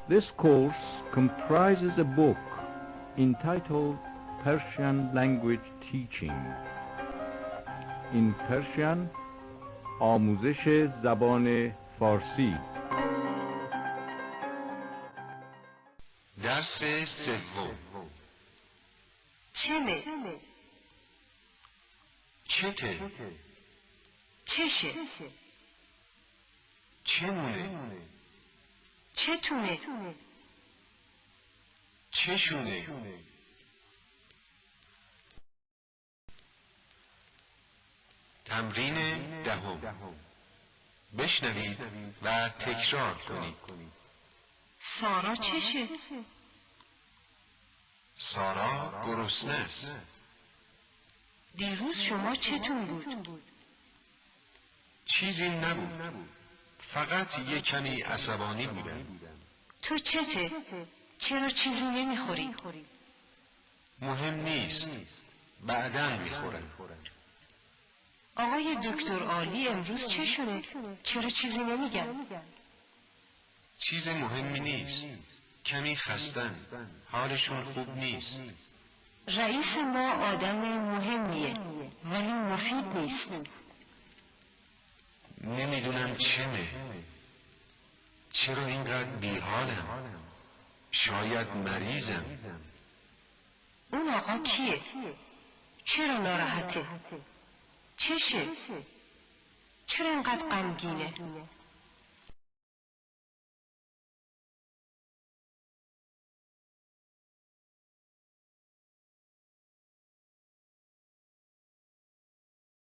This course comprises a book entitled Persian Language Teaching. In Persian, آموزش زبان فارسی. درس سوم. چمه، چته، چشه، چمونه، چتونه، چشونه. تمرین دهم. بشنوید و تکرار کنید. سارا چشه؟ سارا گرسنه است. دیروز شما چتون بود؟ چیزی نبود. فقط یک کمی عصبانی بودم. تو چته؟ چرا چیزی نمیخوری؟ مهم نیست. بعداً میخورم. آقای دکتر عالی امروز چه شده؟ چرا چیزی نمیگن؟ چیز مهمی نیست. کمی خستن. حالشون خوب نیست. رئیس ما آدم مهمیه ولی مفید نیست. نمیدونم چمه. چرا اینقدر بیحالم؟ شاید مریضم. اون آقا کیه؟ چرا ناراحته؟ چشه؟ چرا اینقدر غمگینه؟